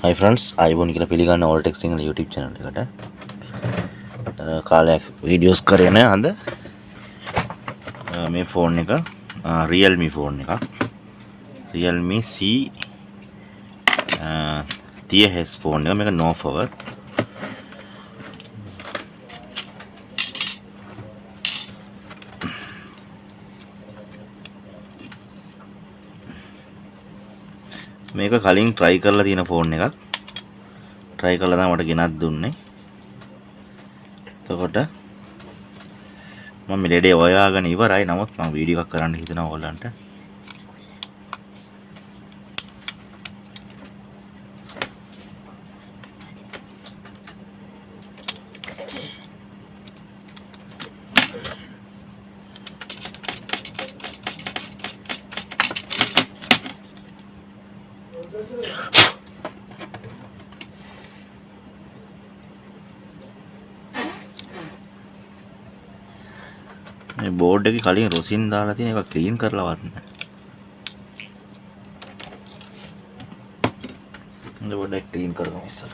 Hi friends, ආයිබෝන් කියලා පිළිගන්න Alltech Sinhala YouTube channel එකට. කාලයක් වීඩියෝස් කරේ නෑ අද. මේ ෆෝන් එක Realme ෆෝන් එකක්. Realme C 30S ෆෝන් එක. මේක no power. මේක කලින් try කරලා තියෙන ෆෝන් එකක්. try කරලා තමයි මට ගෙනත් දුන්නේ. එතකොට මම මේ ලෙඩේ හොයාගෙන ඉවරයි. නමුත් මම වීඩියෝ එකක් කරන්න හිතනවා ඔයගලන්ට. මේ බෝඩ් එකේ කලින් රොසින් දාලා තියෙන එක ක්ලීන් කරලාවත් නැහැ. මේ බෝඩ් එක ක්ලීන් කරගමු ඉස්සර.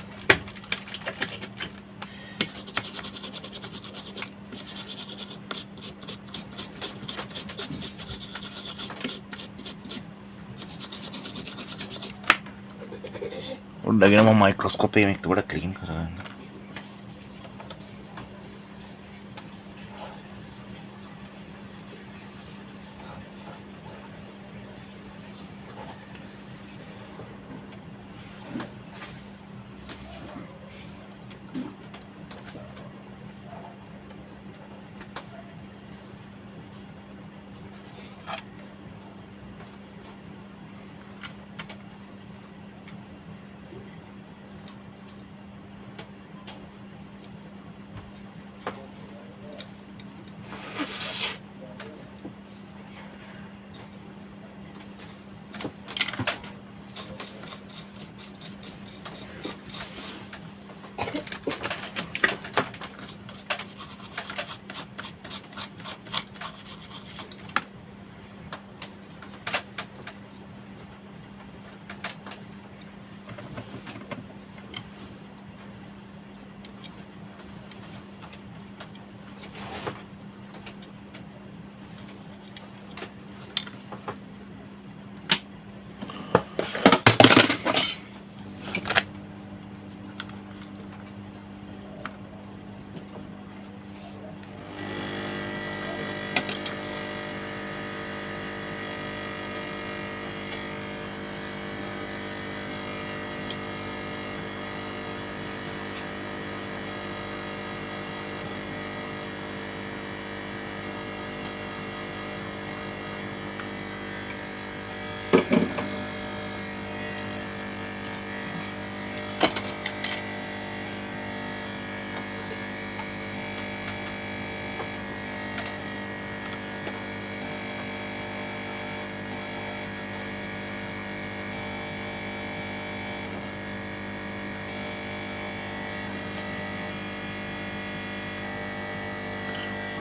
උඩගෙන මම මයික්‍රොස්කෝප් එකෙන් එක්ක පොඩ්ඩක් ක්ලීන් කරගන්න.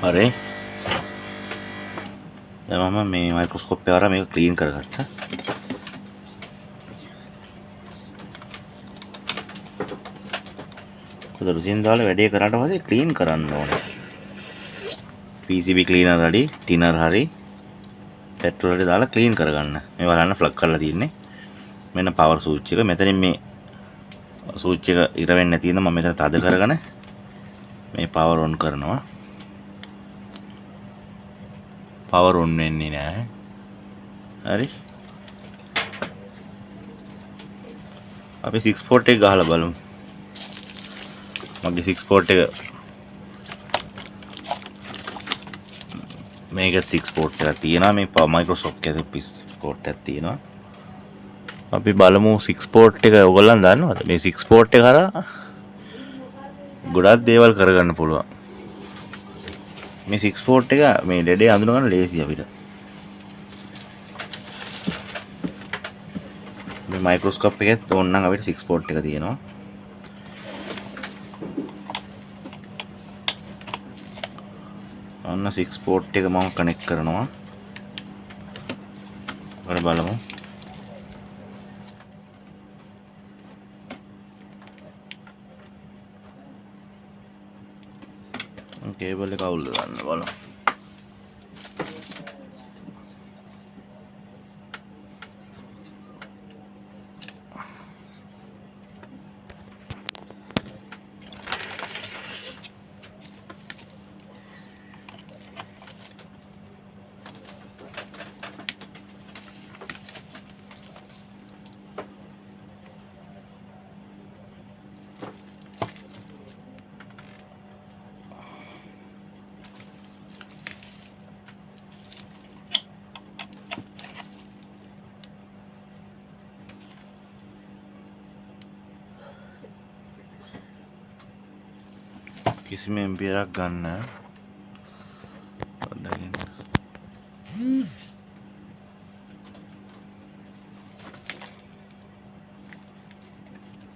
හරි. දැන් මම මේ මයික්‍රොස්කෝප් එක අරන් මේක ක්ලීන් කරගත්තා. කොහොමද දාලා වැඩේ කරාට පස්සේ ක්ලීන් කරන්න ඕනේ. PCB cleaner හරි, tinner හරි, petrol හරි දාලා ක්ලීන් කරගන්න. මේ බලන්න ප්ලග් කරලා තියෙන්නේ. මෙන්න power switch එක. මෙතනින් මේ switch එක ඉර වෙන්නේ නැති ඉඳන් මම මෙතන තද කරගෙන මේ power on කරනවා. power on වෙන්නේ නැහැ. හරි. අපි 6 port එක ගහලා බලමු. මගේ 6 port එක මේක 6 port එකක් තියෙනවා. මේ Microsoft එකේ 6 port එකක් තියෙනවා. අපි බලමු 6 port එක ඔයගොල්ලන් දන්නවද? මේ 6 port එක හරහා ගොඩක් දේවල් කරගන්න පුළුවන්. මේ 6 port එක මේ ලෙඩේ අඳුන ගන්න ලේසි අපිට. මේ මයික්‍රොස්කෝප් එකෙත් ඕනනම් අපිට 6 port එක තියෙනවා. අන්න 6 port එක මම කනෙක්ට් කරනවා. බලමු. කේබල් එක අවුල්ද ගන්න බලමු. කිසිම එම්පියරක් ගන්න.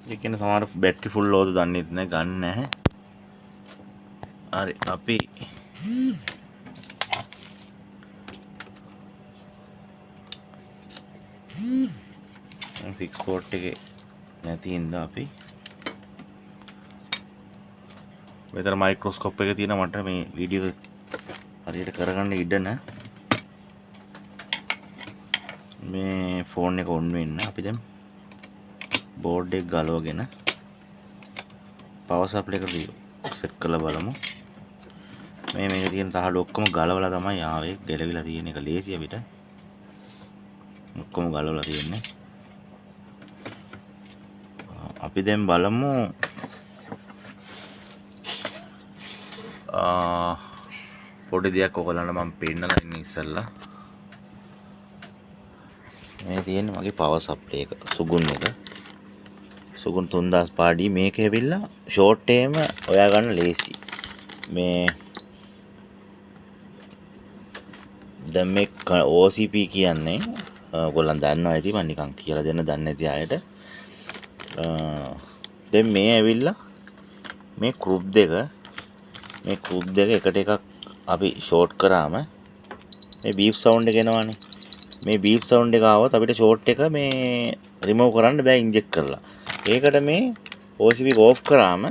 ඒ කියන්නේ සමහර බැටරි ෆුල් ලෝද දන්නෙත් නැහැ ගන්න නැහැ. හරි අපි ෆික්ස් පෝට් එකේ නැති ඉඳලා අපි මෙතන මයික්‍රොස්කෝප් එක තියෙන මට මේ වීඩියෝ හරියට කරගන්න ඉඩ නැහැ. මේ ෆෝන් එක ඔන් වෙන්න අපි දැන් බෝඩ් එක ගලවගෙන පවර් සප්ලයි එක සෙට් කරලා බලමු. මේක තියෙන තහඩු ඔක්කොම ගලවලා තමයි ආවේ. ගැලවිලා තියෙන එක ලේසි අපිට. ඔක්කොම ගලවලා තියෙන්නේ. අපි දැන් බලමු පොඩි දෙයක් ඔයගලන්ට මම පෙන්නලා ඉන්නේ ඉස්සෙල්ලා. මේ තියෙන්නේ මගේ පවර් සප්ලයි එක සුගුන් එක. සුගුන් 3000 පාඩි මේක ඇවිල්ලා ෂෝට් ටේම ඔයා ගන්න ලේසි. මේ දැන් මේ OCP කියන්නේ ඔයගොල්ලන් දන්නවා ඇති මම නිකන් කියලා දෙන්න දන්නේ නැති අයට. දැන් මේ ඇවිල්ලා මේ ක්‍රූප් දෙක එකට එකක් අපි ෂෝට් කරාම මේ බීප් සවුන්ඩ් එක එනවනේ. මේ බීප් සවුන්ඩ් එක ආවොත් අපිට ෂෝට් එක මේ රිමූව් කරන්න බෑ ඉන්ජෙක්ට් කරලා. ඒකට මේ OCP ඕෆ් කරාම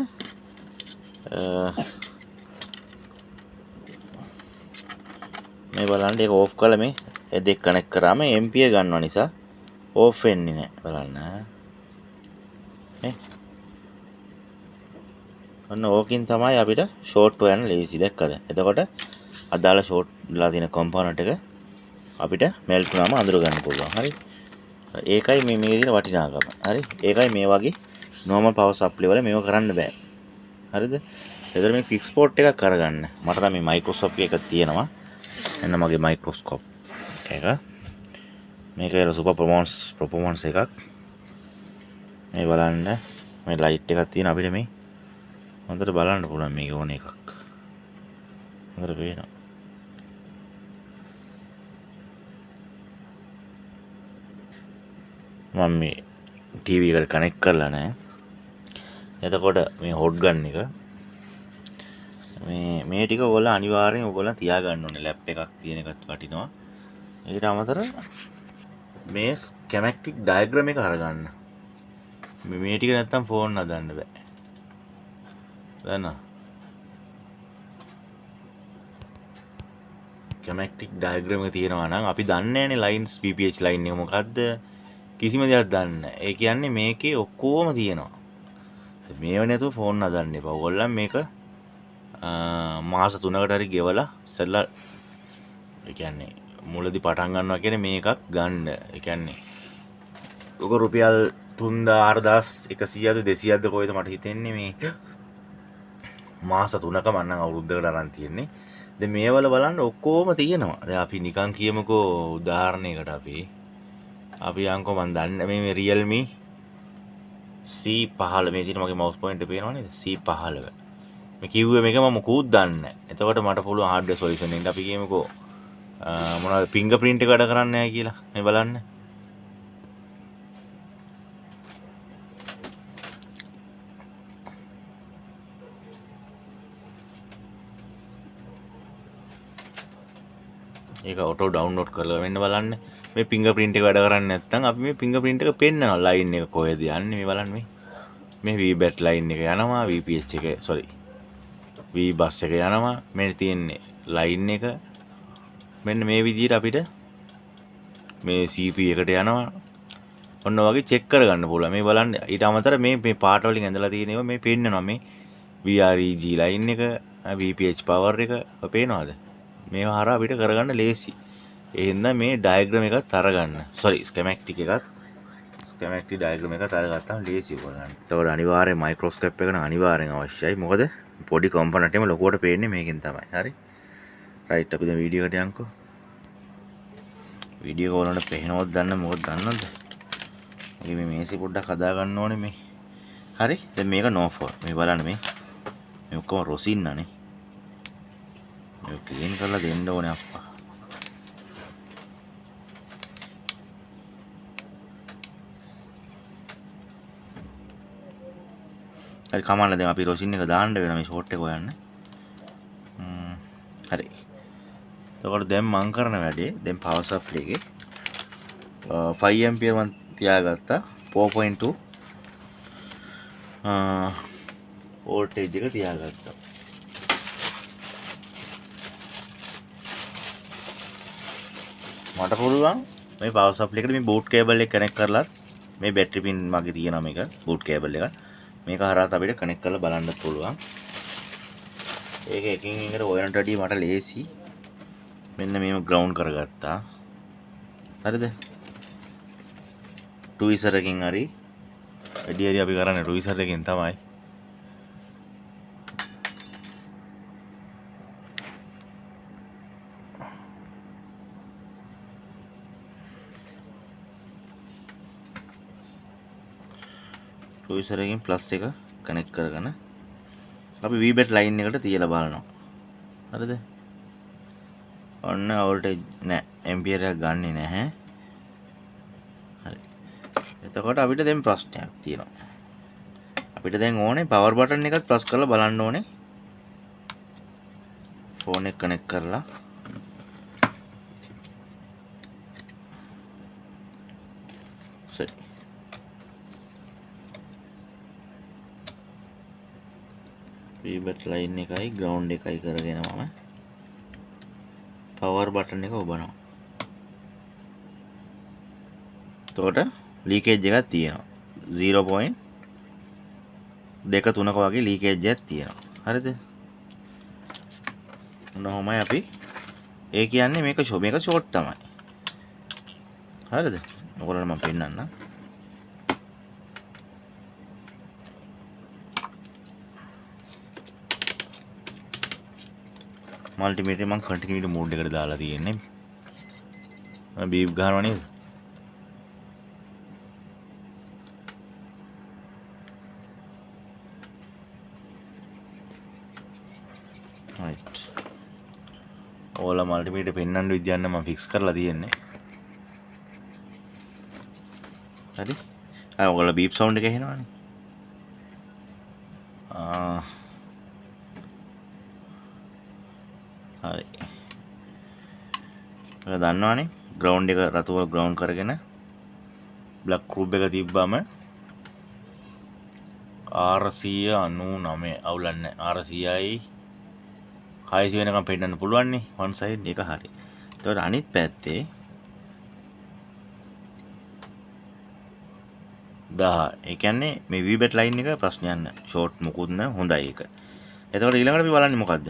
මේ බලන්න ඒක ඕෆ් කළා මේ දෙක කනෙක්ට් කරාම MP ගන්නවා නිසා ඕෆ් වෙන්නේ නැහැ බලන්න. නේ ඔන්න ඕකින් තමයි අපිට ෂෝට් හොයන්න ලේසි දැක්කද? එතකොට අදාළ ෂෝට් ලා තියෙන කම්පොනන්ට් එක අපිට මෙල්ට් වුණාම අඳුර ගන්න පුළුවන්. හරි. ඒකයි මේ තියෙන වටිනාකම. හරි. ඒකයි මේ වගේ normal power supply වල මේව කරන්න බෑ. හරිද? එතකොට මේ ෆික්ස් පෝට් එකක් අරගන්න. මට නම් මේ මයික්‍රොස්කෝප් එකක් තියෙනවා. එන්න මගේ මයික්‍රොස්කෝප් එක. මේක ඒල සුපර් ප්‍රොෆෝමන්ස් එකක්. මේ බලන්න මේ ලයිට් එකක් තියෙන අපිට මේ හොඳට බලන්න පුළුවන් මේක ඕන එකක්. හොඳට පේනවා. මම මේ ටීවී එකට කනෙක්ට් කරලා නැහැ. එතකොට මේ හොට් ගන් එක මේ ටික ඔයගොල්ලෝ අනිවාර්යෙන් ඔයගොල්ලෝ තියාගන්න ඕනේ. ලැප් එකක් තියෙන එකත් වටිනවා. ඊට අමතරව මේ ස්කෙමැටික් ඩයග්‍රෑම් එක අරගන්න. මේ ටික නැත්තම් ෆෝන් හදන්න බෑ. දන්නා ස්කෙමැටික් ඩයග්‍රෑම් එක තියෙනවා නම් අපි දන්නේ නැහැනේ ලයින්ස් PPH ලයින් එක මොකද්ද කිසිම දෙයක් දන්නේ නැහැ. ඒ කියන්නේ මේකේ ඔක්කොම තියෙනවා. මේව නැතුව ෆෝන් හදන්න එපා. ඔයගොල්ලන් මේක මාස 3කට හරි ගෙවලා ඉස්සෙල්ලා ඒ කියන්නේ මුලදී පටන් ගන්නවා කියන්නේ මේකක් ගන්න. ඒ කියන්නේ ඔක රුපියල් 3100ද 200ද කොයිද මට හිතෙන්නේ මේ මාස 3ක මන්නම් අවුරුද්දකට අරන් තියෙන්නේ. දැන් මේවල බලන්න ඔක්කොම තියෙනවා. දැන් අපි නිකන් කියමුකෝ උදාහරණයකට අපි යන්කෝ මන් දන්නේ මේ Realme C15 මේ තියෙන මගේ මවුස් පොයින්ට් එක පේනව නේද? C15. මේ කිව්වේ මේක මම මොකුත් දන්නේ නැහැ. එතකොට මට පුළුවන් හાર્ඩ්වෙයාර් සොලියුෂන් එකෙන් අපි කියමුකෝ මොනවද ෆින්ගර් ප්‍රින්ට් එක වැඩ කරන්නේ නැහැ කියලා. මේ බලන්න. ඒක ඔටෝ ඩවුන්ලෝඩ් කරලා වෙන්න බලන්න. මේ ෆින්ගර් ප්‍රින්ට් එක වැඩ කරන්නේ නැත්නම් අපි මේ ෆින්ගර් ප්‍රින්ට් එක පෙන්නනවා ලයින් එක කොහෙද යන්නේ මේ බලන්න මේ VBAT ලයින් එක යනවා VPH එක sorry V බස් එක යනවා. මේ තියෙන්නේ ලයින් එක. මෙන්න මේ විදිහට අපිට මේ CP එකට යනවා. ඔන්න වගේ චෙක් කරගන්න පුළුවන්. මේ බලන්න ඊට අමතරව මේ පාට වලින් ඇඳලා තියෙන ඒවා මේ පේන්නනවා මේ VREG ලයින් එක, VPH power එක පේනවද? මේවා හරහා අපිට කරගන්න ලේසි. ඒ හින්දා මේ ඩයග්‍රෑම් එකත් අරගන්න. ස්කෙමැටික් එකත් ස්කෙමැටික් ඩයග්‍රෑම් එකත් අරගත්තාම ලේසි කරගන්න. ඒතකොට අනිවාර්යෙන් මයික්‍රොස්කෝප් එක නම් අනිවාර්යෙන් අවශ්‍යයි. මොකද පොඩි කම්පොනන්ට් එකම ලොකුවට පේන්නේ මේකෙන් තමයි. හරි. රයිට් අපි දැන් වීඩියෝ එකට යන්කෝ. වීඩියෝ එක වලට පේනවද දන්න මොකද දන්නවද? මේ මේසෙ පොඩ්ඩක් හදා ගන්න ඕනේ මේ. හරි. දැන් මේක no4. මේ බලන්න මේ ඔක්කොම රොසින්නනේ. මේක ක්ලීන් කරලා දෙන්න ඕනේ අප්පා. හරි කමන්න දැන් අපි රොසින් එක දාන්න වෙනවා මේ ෂෝට් එක හොයන්න. හරි. එතකොට දැන් මම කරන වැඩේ දැන් පවර් සප්ලයි එකේ 5 ඇම්පියර් මම තියාගත්තා 4.2 වෝල්ටේජ් එක තියාගත්තා. මට පුළුවන් මේ පවර් සප්ලයි එකට මේ බූට් කේබල් එක කනෙක්ට් කරලා මේ බැටරි පින් මගේ තියෙනවා මේක බූට් කේබල් එක. මේක හරහා අපිට කනෙක්ට් කරලා බලන්න පුළුවන්. ඒක එකින් එකට ඔයනට වැඩිය මට ලේසි. මෙන්න මේව ග්‍රවුන්ඩ් කරගත්තා. හරිද? ටුයිසර් එකකින් හරි වැඩි අපි කරන්නේ ටුයිසර් එකකින් තමයි. ටුයිසර් එකකින් ප්ලස් එක කනෙක්ට් කරගෙන අපි VBAT ලයින් එකට තියලා බලනවා. හරිද? ඔන්න වෝල්ටේජ් නෑ ඇම්පියර් එකක් ගන්නෙ නැහැ. හරි. එතකොට අපිට දැන් ප්‍රශ්නයක් තියෙනවා. අපිට දැන් ඕනේ පවර් බටන් එකත් ප්‍රස් කරලා බලන්න ඕනේ. ෆෝන් එක කනෙක්ට් කරලා සරි. VBAT ලයින් එකයි ග්‍රවුන්ඩ් එකයි කරගෙන මම පවර් බටන් එක ඔබනවා. එතකොට ලීකේජ් එකක් තියෙනවා. 0.23ක වගේ ලීකේජ් එකක් තියෙනවා. හරිද? ඔන්නෝමයි අපි ඒ කියන්නේ මේක ෂෝට් තමයි. හරිද? ඔයගොල්ලන්ට මම පෙන්නන්නම්. මල්ටිමීටර් මම කන්ටිනියුටි මෝඩ් එකට දාලා තියෙන්නේ. මම බීප් ගහනවා නේද? රයිට්. ඕලා මල්ටිමීටර් පෙන්වන්න විදියක් නම් මම ෆික්ස් කරලා තියෙන්නේ. හරි? ඔයගොල්ලෝ බීප් සවුන්ඩ් එක ඇහෙනවනේ. හරි. ඔය දන්නවනේ ග්‍රවුන්ඩ් එක රතුව ග්‍රවුන්ඩ් කරගෙන බ්ලැක් රූප් එක තිබ්බම 499 අවුලන්නේ 400යි 600 වෙනකම් පෙන්නන්න පුළුවන් නේ one side එක හරි. ඒතකොට අනිත් පැත්තේ 1000. ඒ කියන්නේ මේ VBAT ලයින් එක ප්‍රශ්නයක් නෑ. ෂෝට් මුකුත් නෑ හොඳයි ඒක. එතකොට ඊළඟට අපි බලන්නේ මොකද්ද?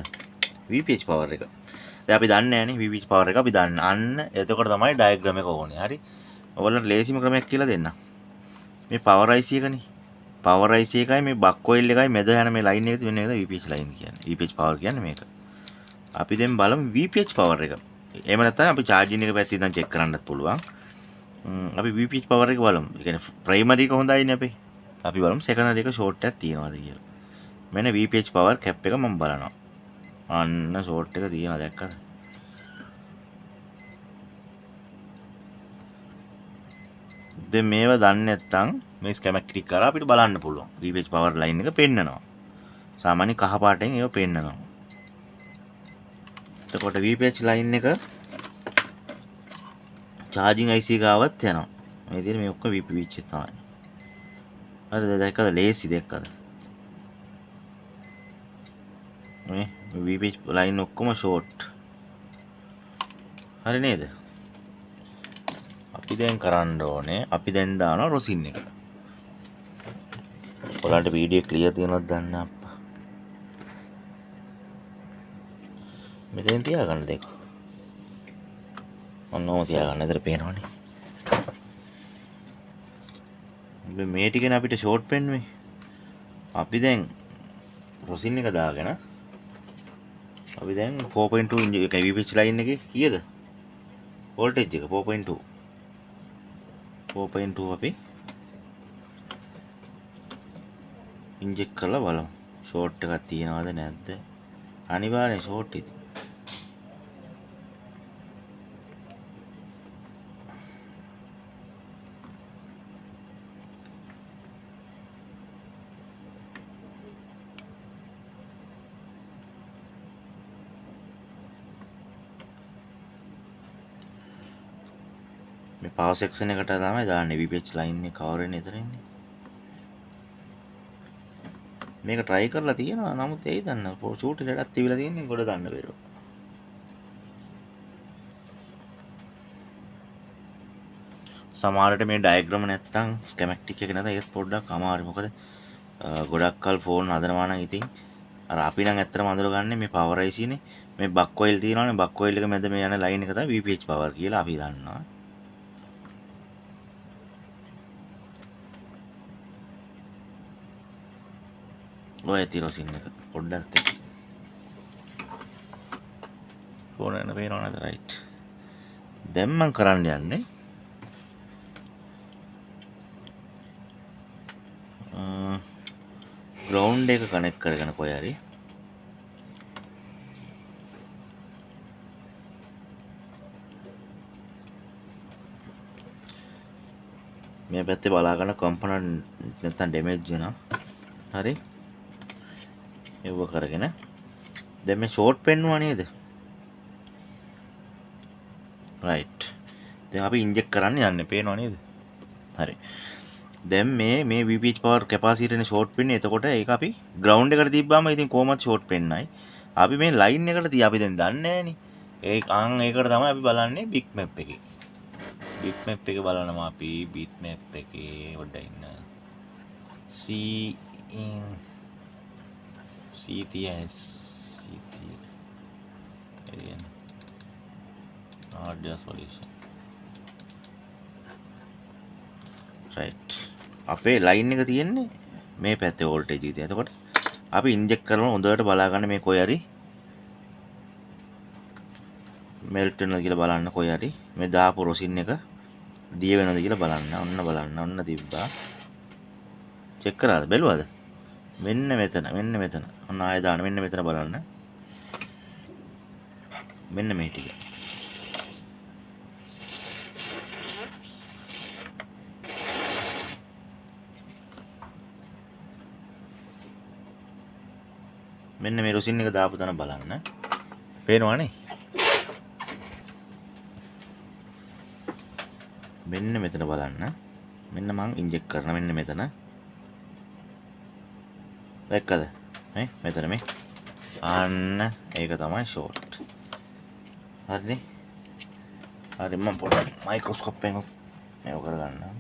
VPH power එක. දැන් අපි දන්නේ නැහනේ VPH power එක අපි දන්න. අන්න එතකොට තමයි ඩයග්‍රෑම් එක ඕනේ. හරි. ඔයගොල්ලන්ට ලේසිම ක්‍රමයක් කියලා දෙන්නම්. මේ power IC එකනේ. power IC එකයි මේ බක් කොයිල් එකයි මැද යන මේ ලයින් එක වෙන එක VPH ලයින් කියන්නේ. VPH power කියන්නේ මේක. අපි දැන් බලමු VPH power එක. එහෙම නැත්නම් අපි charging එක පැත්තෙන් ඉඳන් check කරන්නත් පුළුවන්. අපි VPH power එක බලමු. ඒ කියන්නේ primary එක හොඳයිනේ අපි. අපි බලමු secondary එක short එකක් තියනවාද කියලා. මෙන්න VPH power cap එක මම බලනවා. අන්න ෂෝට් එක තියෙනවා දැක්කද? දැන් මේව දන්නේ නැත්නම් මේ ස්කෙමැටික් කරලා අපිට බලන්න පුළුවන්. VPH power line එක පෙන්නනවා. සාමාන්‍ය කහ පාටෙන් ඒක පෙන්නනවා. එතකොට VPH line එක charging IC ගාවත් යනවා. මේ විදිහට මේ ඔක්කොම VPH තමයි. හරිද? දැක්කද? ලේසි දැක්කද? VPH ලයින් ඔක්කොම ෂෝට්. හරි නේද? අපි දැන් කරන්න ඕනේ අපි දැන් දානවා රොසින් එක. ඔයාලට වීඩියෝ ක්ලියර් තියෙනවද දන්නේ අප්පා. මෙතෙන් තියාගන්න දෙක. ඔන්නෝම තියාගන්න. ඉතින් පේනවනේ. මේ ටිකනේ අපිට ෂෝට් පෙන්නුවේ. අපි දැන් රොසින් එක දාගෙන අපි දැන් 4.2 ඉන්ච් එක VPH ලයින් එකේ කීයද? වෝල්ටේජ් එක 4.2 අපි ඉන්ජෙක්ට් කරලා බලමු. ෂෝට් එකක් තියනවද නැද්ද? අනිවාර්යෙන් ෂෝට් ඉතින්. මේ පවර් සෙක්ෂන් එකට තමයි දාන්නේ VPH ලයින් එක කවර් වෙන්නේ එතන ඉන්නේ. මේක try කරලා තියෙනවා නමුත් එයි දන්න ෂූට් එකක් තිබිලා තියෙන්නේ ගොඩ ගන්න බැරුව. සමහරට මේ ඩයග්‍රෑම් නැත්තම් ස්කෙමැටික් එක නැත්නම් ඒක පොඩ්ඩක් අමාරුයි. මොකද ගොඩක් කල් ෆෝන් හදනවා නම් ඉතින් අර අපි නම් ඇත්තටම අඳුරගන්නේ මේ පවර් IC නේ. මේ බක් කොයිල් තියෙනවානේ බක් කොයිල් එක මැද මේ යන ලයින් එක තමයි VPH පවර් කියලා අපි දන්නවා. ඔය තිරොසින් එක පොඩ්ඩක් ෆෝන් එක පේනව නේද රයිට්. දැන් මම කරන්න යන්නේ ග්‍රවුන්ඩ් එක කනෙක්ට් කරගෙන කොහේ හරි මේ පැත්තේ බලාගෙන කම්පොනන්ට් නැත්තම් ඩැමේජ් වෙනවා. හරි. ඒව කරගෙන දැන් මේ ෂෝට් පෙන්නුවා නේද? රයිට්. දැන් අපි ඉන්ජෙක්ට් කරන්න යන්නේ පේනව නේද? හරි. දැන් මේ VPH පවර් කැපාසිටර් නේ ෂෝට් වෙන්නේ. එතකොට ඒක අපි ග්‍රවුන්ඩ් එකට තිබ්බාම ඉතින් කොහොමද ෂෝට් වෙන්නයි. අපි මේ ලයින් එකට තිය අපි දැන් දන්නේ නැහනේ. ඒකට තමයි අපි බලන්නේ බිග් මැප් එකේ. බිග් මැප් එක බලනවා අපි බිග් මැප් එකේ පොඩ්ඩක් ඉන්න. CTS audio solution. right. අපේ ලයින් එක තියෙන්නේ මේ පැත්තේ වෝල්ටේජ් එක තියෙන. එතකොට අපි ඉන්ජෙක්ට් කරනවා හොඳට බලා ගන්න මේ කොයි හරි මෙල්ට් වෙනවද කියලා බලන්න කොයි හරි මේ දාපු රොසින් එක දිය වෙනවද කියලා බලන්න. ඔන්න තිබ්බා. චෙක් කරාද? බැලුවද? මෙන්න මෙතන. ඔන්න ආයෙ දාන්න. මෙන්න මෙතන බලන්න. මෙන්න මේ ටික. මෙන්න මේ රොසින් එක දාපු තැන බලන්න. පේනවනේ? මෙන්න මෙතන බලන්න. මෙන්න මං ඉන්ජෙක්ට් කරන මෙන්න මෙතන. දැක්කද? මෙතන මේ. අන්න ඒක තමයි ෂෝට්. හරිනේ? හරි මම පොඩ්ඩක් මයික්‍රොස්කෝප් එකෙන් මේක කරගන්නම්.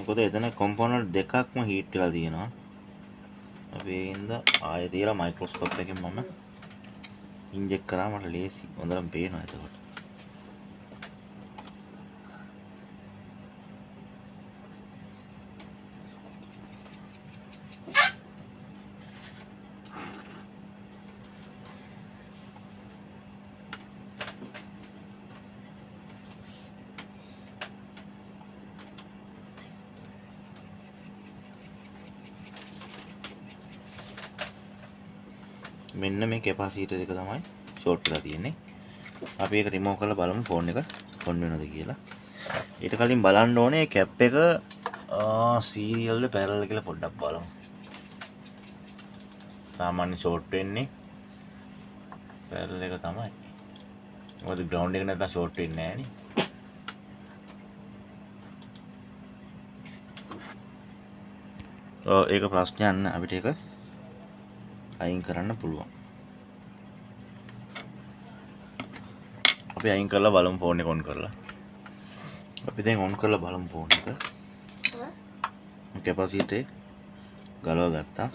මොකද එතන කොම්පොනන්ට් දෙකක්ම හීට් වෙලා තියෙනවා. අපි ඒකින්ද ආයෙ තියලා මයික්‍රොස්කෝප් එකෙන් මම ඉන්ජෙක්ට් කරා. මට ලේසි හොඳටම පේනවා එතකොට. මෙන්න මේ කැපාසිටර් එක තමයි ෂෝට් වෙලා තියෙන්නේ. අපි ඒක රිමූව් කරලා බලමු ෆෝන් එක ඔන් වෙනවද කියලා. ඊට කලින් බලන්න ඕනේ කැප් එක සීරියල්ද පැරලල් කියලා පොඩ්ඩක් බලමු. සාමාන්‍ය ෂෝට් වෙන්නේ පැරලල් එක තමයි. මොකද ග්‍රවුන්ඩ් එක නැත්නම් ෂෝට් වෙන්නේ නැහැ නේ. ඒක ප්‍රශ්නයක් නෑ අපිට ඒක අයින් කරන්න පුළුවන්. අපි අයින් කරලා බලමු ෆෝන් එක ඔන් කරලා. අපි දැන් ඔන් කරලා බලමු ෆෝන් එක. කැපාසිටර් ගලව ගත්තා.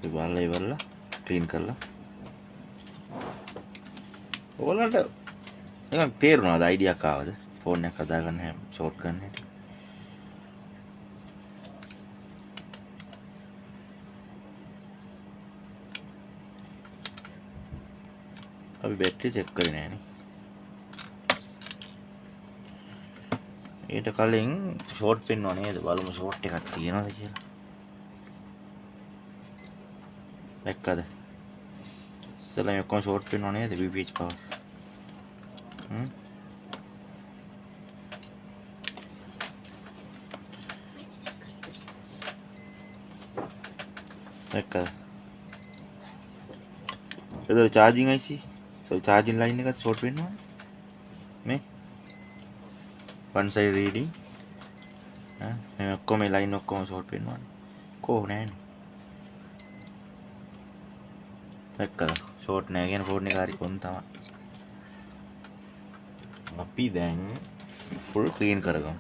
ඒ බලලා ඉවරලා ක්ලීන් කරලා. ඔයාලට නිකන් තේරුණාද අයිඩියා එකක් ආවද? ෆෝන් එක හදාගන්න හැම ෂෝට් ගන්න හැටි. අපි බැටරි චෙක් කරේ නෑනේ. ඊට කලින් ෂෝට් පෙන්වව නේද? බලමු ෂෝට් එකක් තියෙනවද කියලා. දැක්කද? ඉතින් ඔක්කොම ෂෝට් පෙන්වව නේද? VPH power. දැක්කද? ඒක charging IC. charging line එකත් ෂෝට් වෙනවා මේ one side reading මේ ඔක්කොම මේ line ඔක්කොම ෂෝට් වෙනවා කෝ නෑනේ දැක්කද ෂෝට් නෑ කියන ෆෝන් එක හරි කොන් තමයි අපි දැන් full clean කරගමු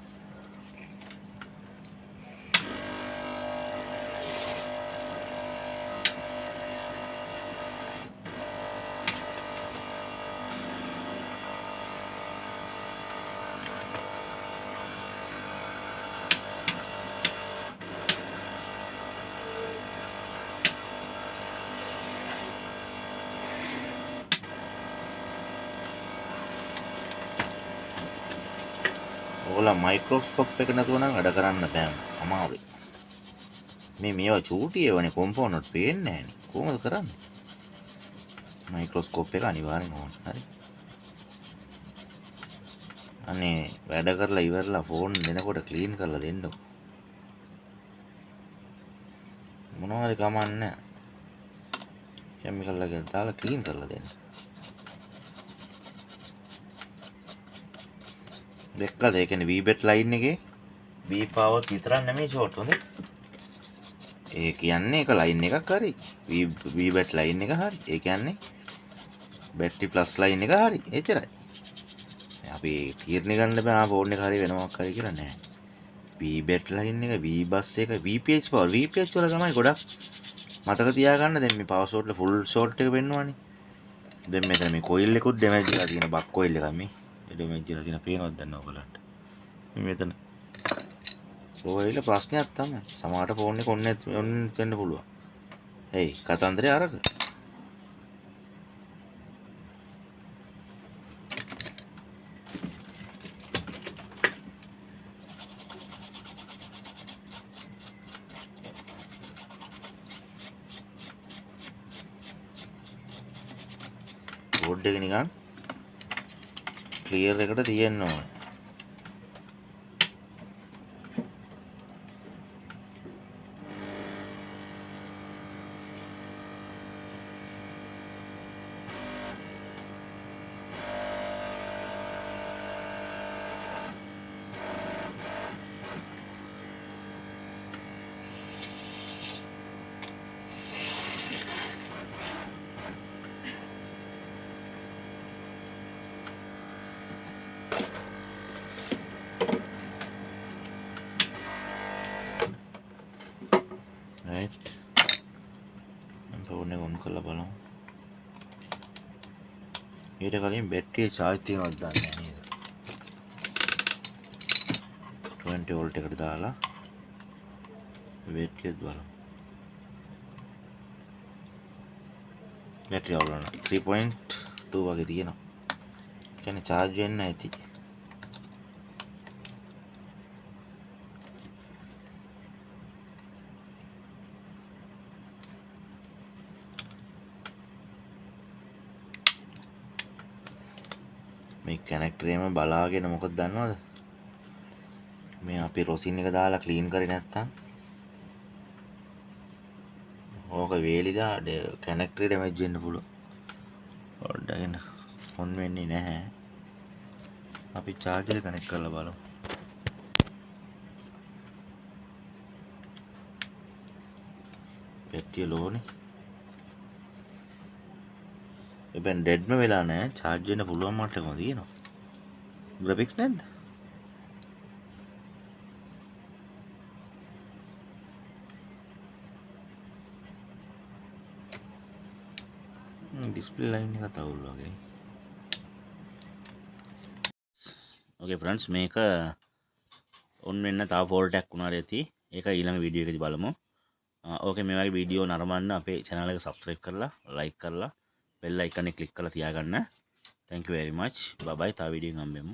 ඔයාලා මයික්‍රොස්කෝප් එක නැතුව නම් වැඩ කරන්න බෑ අමාරුයි. මේවා චූටි ඒවානේ කොම්පෝනන්ට් පේන්නේ නැහැ. කොහොමද කරන්නේ? මයික්‍රොස්කෝප් එක අනිවාර්යෙන් ඕන. හරි. අනේ වැඩ කරලා ඉවරලා ෆෝන් දෙනකොට ක්ලීන් කරලා දෙන්නකො. මොනවාරි කමන්නේ. කෙමිකල් එකෙන් දාලා ක්ලීන් කරලා දෙන්න. දැක්කද ඒ කියන්නේ V-bet line එකේ V power විතරක් නෙමෙයි ෂෝට් හොඳේ. ඒ කියන්නේ ඒක line එකක් හරි. V-bet line එක හරි. ඒ කියන්නේ battery plus line එක හරි. එච්චරයි. අපි තීරණය ගන්න බෑ ෆෝන් එක හරි වෙනවක් හරි කියලා නෑ. V-bet line එක V-bus එක VPH power VPH වල තමයි ගොඩක් මතක තියාගන්න. දැන් මේ power short full short එක වෙන්නවනේ. දැන් මෙතන මේ coil එකකුත් damage වෙලා තියෙන බක් coil එකක් මේ. damage වෙලා තියෙන පේනවද දැන් ඔයගලන්ට? මෙතන ඔයල ප්‍රශ්නයක් තමයි. සමහරට ෆෝන් එක ඔන්න වෙන්න පුළුවන්. හේ කතන්දරේ අරක. බෝඩ් එක නිකන් ක්ලියර් එකට තියෙන්න ඕනේ. right ෆෝන් එක ඔන් කරලා බලමු. ඊට කලින් බැටරිය charge තියනවද දන්නේ නැහැ නේද? 20 volt එකට දාලා බැටරිය බලමු. බැටරිය අවුලන 3.2 වගේ තියෙනවා. කියන්නේ charge වෙන්න ඇති. මේ කනෙක්ටරේම බලාගෙන මොකද දන්නවද? මේ අපි රොසින් එක දාලා ක්ලීන් කරේ නැත්තම් ඕක වේලිලා කනෙක්ටරේ ඩැමේජ් වෙන්න පුළුවන්. පොඩ්ඩකින් ඔන් වෙන්නේ නැහැ. අපි චාර්ජර් කනෙක්ට් කරලා බලමු. පෙට්ටිය ලෝනේ. එබැන් ඩෙඩ්ම වෙලා නැහැ. චාර්ජ් වෙන්න පුළුවන් මට්ටමක තියෙනවා. ග්‍රැෆික්ස් නැද්ද? ඩිස්ප්ලේ ලයින් එක තවුල් වගේ. ඕකේ ෆ්‍රෙන්ඩ්ස් මේක ඔන් වෙන්න තව ෆෝල්ට් එකක් වුණා ඇති. ඒක ඊළඟ වීඩියෝ එකේදී බලමු. ඕකේ මේ වගේ වීඩියෝ නරඹන්න අපේ channel එක subscribe කරලා like කරලා bell icon එක click කරලා තියාගන්න. Thank you very much. Bye bye. තව වීඩියෝ එකකින් හම්බෙමු.